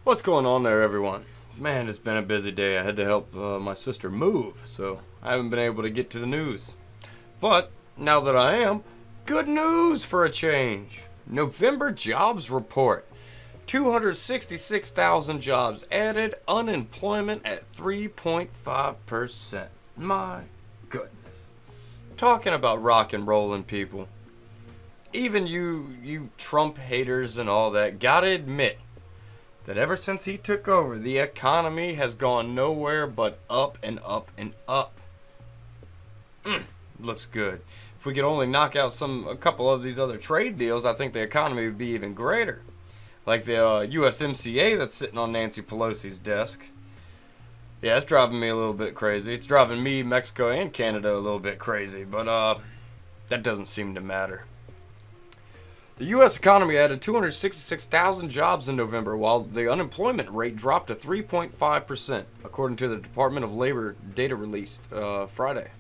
What's going on there, everyone? Man, it's been a busy day. I had to help my sister move, so I haven't been able to get to the news. But now that I am, good news for a change. November jobs report. 266,000 jobs added, unemployment at 3.5%. My goodness. Talking about rock and rolling, people. Even you Trump haters and all that, gotta admit that ever since he took over, the economy has gone nowhere but up and up and up. Looks good. If we could only knock out a couple of these other trade deals, I think the economy would be even greater. Like the USMCA that's sitting on Nancy Pelosi's desk. Yeah, it's driving me a little bit crazy. It's driving me, Mexico, and Canada a little bit crazy, but that doesn't seem to matter. The U.S. economy added 266,000 jobs in November, while the unemployment rate dropped to 3.5%, according to the Department of Labor data released Friday.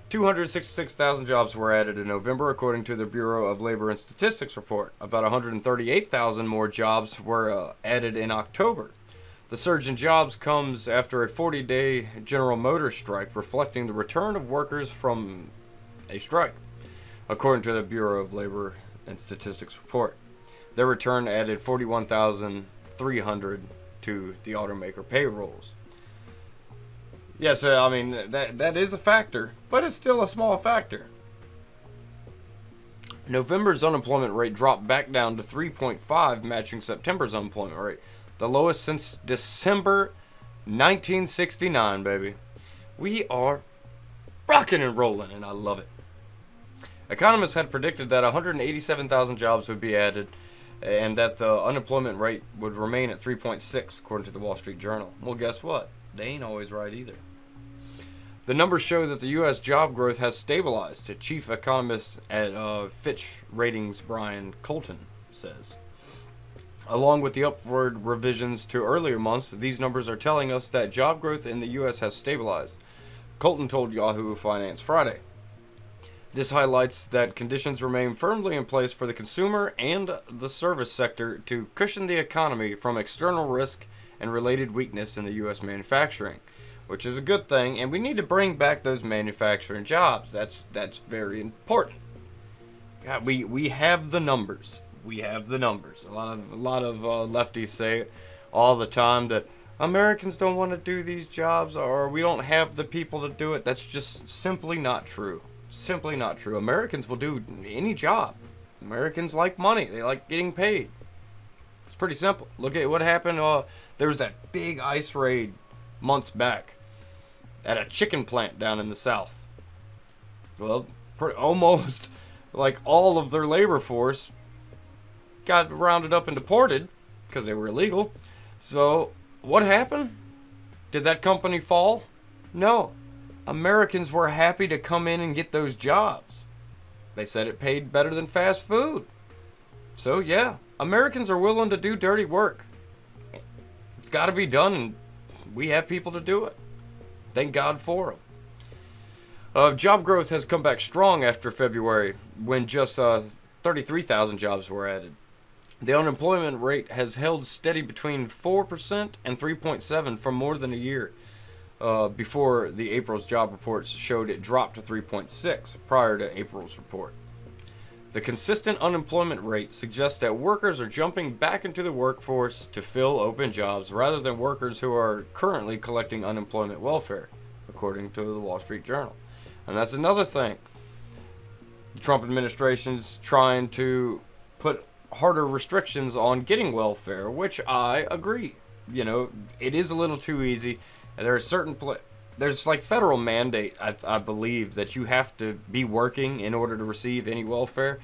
266,000 jobs were added in November, according to the Bureau of Labor and Statistics report. About 138,000 more jobs were added in October. The surge in jobs comes after a 40-day General Motors strike, reflecting the return of workers from a strike, according to the Bureau of Labor and Statistics report. Their return added 41,300 to the automaker payrolls. Yes, I mean, that is a factor, but it's still a small factor. November's unemployment rate dropped back down to 3.5, matching September's unemployment rate, the lowest since December 1969, baby. We are rocking and rolling, and I love it. Economists had predicted that 187,000 jobs would be added and that the unemployment rate would remain at 3.6, according to the Wall Street Journal. Well, guess what? They ain't always right either. The numbers show that the U.S. job growth has stabilized, chief economist at Fitch Ratings Brian Colton says. Along with the upward revisions to earlier months, these numbers are telling us that job growth in the U.S. has stabilized, Colton told Yahoo Finance Friday. This highlights that conditions remain firmly in place for the consumer and the service sector to cushion the economy from external risk and related weakness in the U.S. manufacturing, which is a good thing, and we need to bring back those manufacturing jobs. That's very important. God, we have the numbers. We have the numbers. A lot of lefties say all the time that Americans don't want to do these jobs or we don't have the people to do it. That's just simply not true. Simply not true. Americans will do any job. Americans like money. They like getting paid. It's pretty simple. Look at what happened. There was that big ice raid months back at a chicken plant down in the South. Well, almost like all of their labor force got rounded up and deported because they were illegal. So what happened? Did that company fall? No. Americans were happy to come in and get those jobs. They said it paid better than fast food. So yeah, Americans are willing to do dirty work. It's got to be done, and we have people to do it. Thank God for them. Job growth has come back strong after February, when just 33,000 jobs were added. The unemployment rate has held steady between 4% and 3.7% for more than a year. Before the April's job reports showed it dropped to 3.6 prior to April's report. The consistent unemployment rate suggests that workers are jumping back into the workforce to fill open jobs rather than workers who are currently collecting unemployment welfare, according to the Wall Street Journal. And that's another thing. The Trump administration's trying to put harder restrictions on getting welfare, which I agree. You know, it is a little too easy. There are certain there's like federal mandate, I believe, that you have to be working in order to receive any welfare.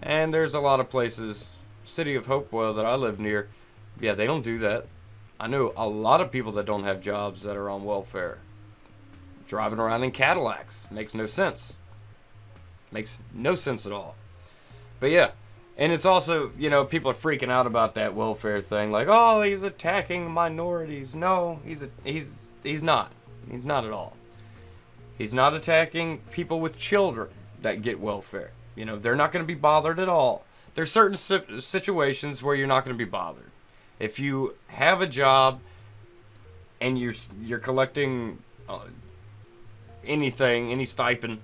And there's a lot of places, City of Hopewell that I live near, yeah, they don't do that. I know a lot of people that don't have jobs that are on welfare. Driving around in Cadillacs. Makes no sense. Makes no sense at all. But yeah, and it's also, you know, people are freaking out about that welfare thing. Like, oh, he's attacking minorities. No, he's not. He's not at all. He's not attacking people with children that get welfare. You know, they're not going to be bothered at all. There's certain situations where you're not going to be bothered. If you have a job and you're collecting anything, any stipend,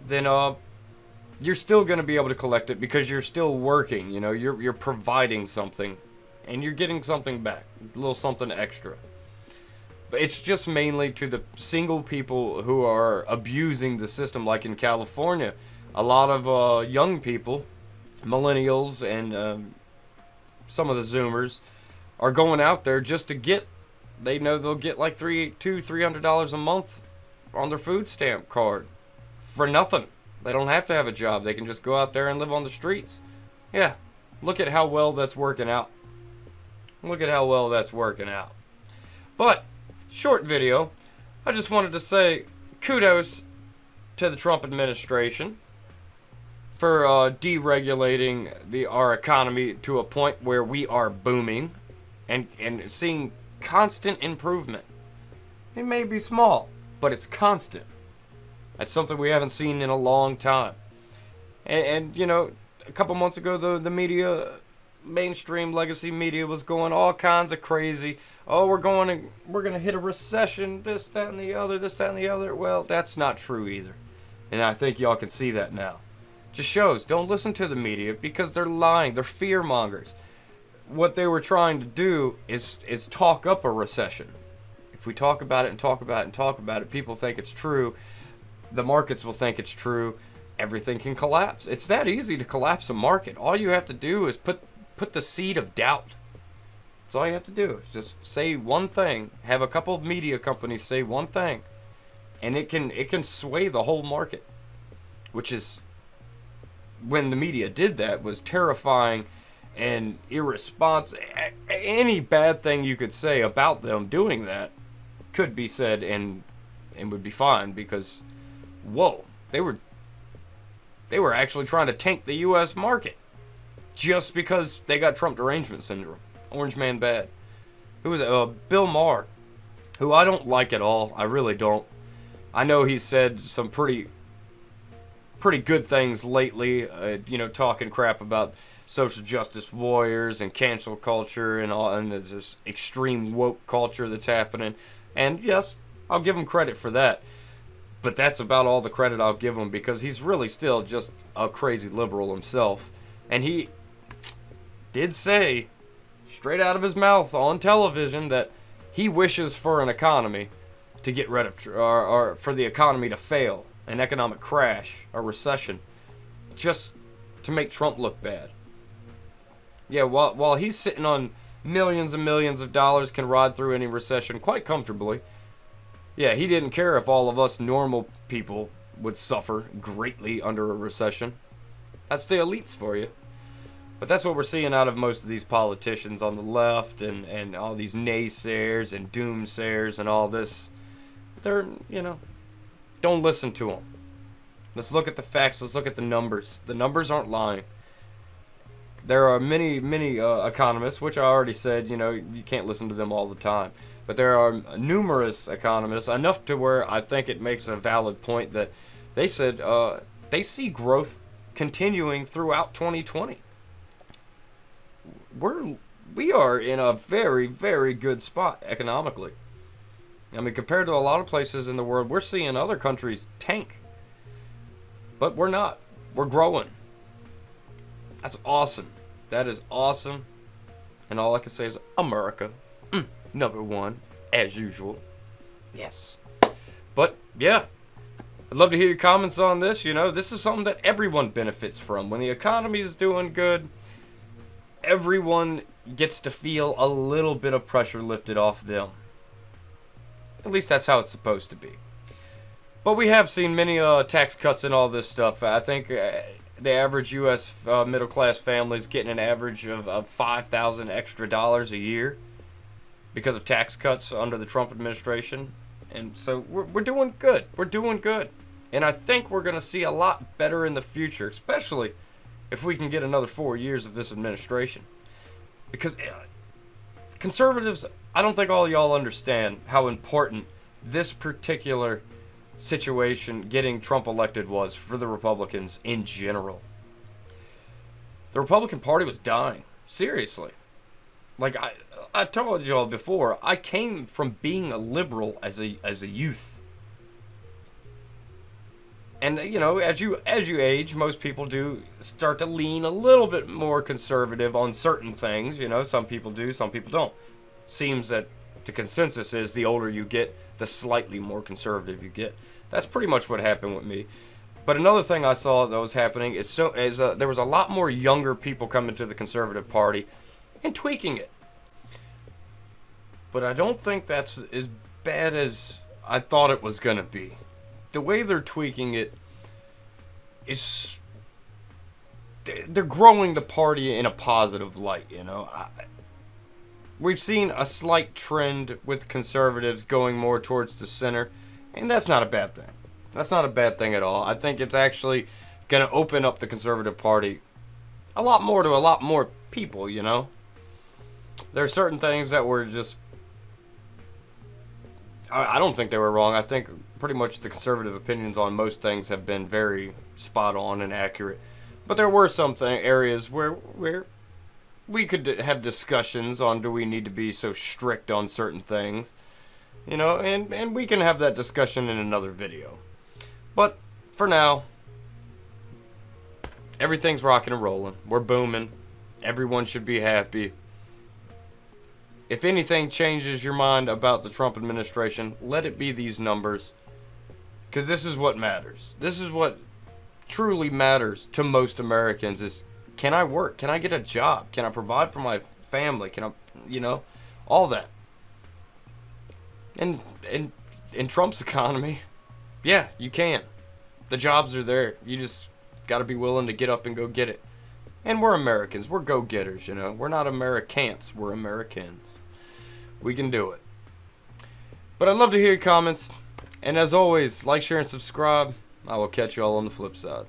then you're still going to be able to collect it because you're still working. You know, you're providing something, and you're getting something back, a little something extra. But it's just mainly to the single people who are abusing the system, like in California. A lot of young people, millennials, and some of the Zoomers are going out there just to get. They know they'll get like $300 a month on their food stamp card for nothing. They don't have to have a job. They can just go out there and live on the streets. Yeah, look at how well that's working out. Look at how well that's working out. But, short video, I just wanted to say kudos to the Trump administration for deregulating our economy to a point where we are booming and seeing constant improvement. It may be small, but it's constant. That's something we haven't seen in a long time. And you know, a couple months ago, the media, mainstream legacy media, was going all kinds of crazy. Oh, we're gonna hit a recession. This, that, and the other. This, that, and the other. Well, that's not true either. And I think y'all can see that now. Just shows. Don't listen to the media because they're lying. They're fear mongers. What they were trying to do is talk up a recession. If we talk about it and talk about it and talk about it, people think it's true. The markets will think it's true. Everything can collapse. It's that easy to collapse a market. All you have to do is put the seed of doubt. That's all you have to do. Is just say one thing. Have a couple of media companies say one thing, and it can sway the whole market. Which is, when the media did that, was terrifying and irresponsible. Any bad thing you could say about them doing that could be said and would be fine, because whoa, they were actually trying to tank the U.S. market just because they got Trump derangement syndrome. Orange man bad. Who was it? Bill Maher, who I don't like at all. I really don't. I know he's said some pretty good things lately, you know, talking crap about social justice warriors and cancel culture and all, and there's this extreme woke culture that's happening. And yes, I'll give him credit for that. But that's about all the credit I'll give him, because he's really still just a crazy liberal himself. And he did say, straight out of his mouth on television, that he wishes for an economy to get rid of, or for the economy to fail, an economic crash, a recession, just to make Trump look bad. Yeah, while he's sitting on millions and millions of dollars, can ride through any recession quite comfortably. Yeah, he didn't care if all of us normal people would suffer greatly under a recession. That's the elites for you. But that's what we're seeing out of most of these politicians on the left, and all these naysayers and doomsayers and all this. They're, you know, don't listen to them. Let's look at the facts. Let's look at the numbers. The numbers aren't lying. There are many economists, which I already said, you know, you can't listen to them all the time. But there are numerous economists, enough to where I think it makes a valid point, that they said they see growth continuing throughout 2020. We are in a very, very good spot economically. I mean, compared to a lot of places in the world, we're seeing other countries tank. But we're not. We're growing. That's awesome. That is awesome. And all I can say is America. Number one, as usual. Yes. But, yeah. I'd love to hear your comments on this. You know, this is something that everyone benefits from. When the economy is doing good, everyone gets to feel a little bit of pressure lifted off them. At least that's how it's supposed to be. But we have seen many tax cuts and all this stuff. I think the average U.S. Middle-class family is getting an average of $5,000 extra a year because of tax cuts under the Trump administration. And so we're doing good. We're doing good. And I think we're going to see a lot better in the future, especially if we can get another 4 years of this administration. Because conservatives, I don't think all y'all understand how important this particular situation, getting Trump elected, was for the Republicans in general. The Republican Party was dying. Seriously. Like, I told y'all before, I came from being a liberal as a youth. And you know, as you age, most people do start to lean a little bit more conservative on certain things. You know, some people do, some people don't. Seems that the consensus is the older you get, the slightly more conservative you get. That's pretty much what happened with me. But another thing I saw that was happening is there was a lot more younger people coming to the Conservative Party and tweaking it. But I don't think that's as bad as I thought it was going to be. The way they're tweaking it is... they're growing the party in a positive light, you know. We've seen a slight trend with conservatives going more towards the center, and that's not a bad thing. That's not a bad thing at all. I think it's actually going to open up the Conservative Party a lot more to a lot more people, you know. There are certain things that were just... I don't think they were wrong. I think pretty much the conservative opinions on most things have been very spot on and accurate. But there were some areas where we could have discussions on, do we need to be so strict on certain things, you know, and we can have that discussion in another video. But for now, everything's rocking and rolling. We're booming. Everyone should be happy. If anything changes your mind about the Trump administration, let it be these numbers. Because this is what matters. This is what truly matters to most Americans is, can I work? Can I get a job? Can I provide for my family? Can I, you know, all that. And in Trump's economy, yeah, you can. The jobs are there. You just got to be willing to get up and go get it. And we're Americans. We're go-getters, you know. We're not Americans. We're Americans. We can do it. But I'd love to hear your comments. And as always, like, share, and subscribe. I will catch you all on the flip side.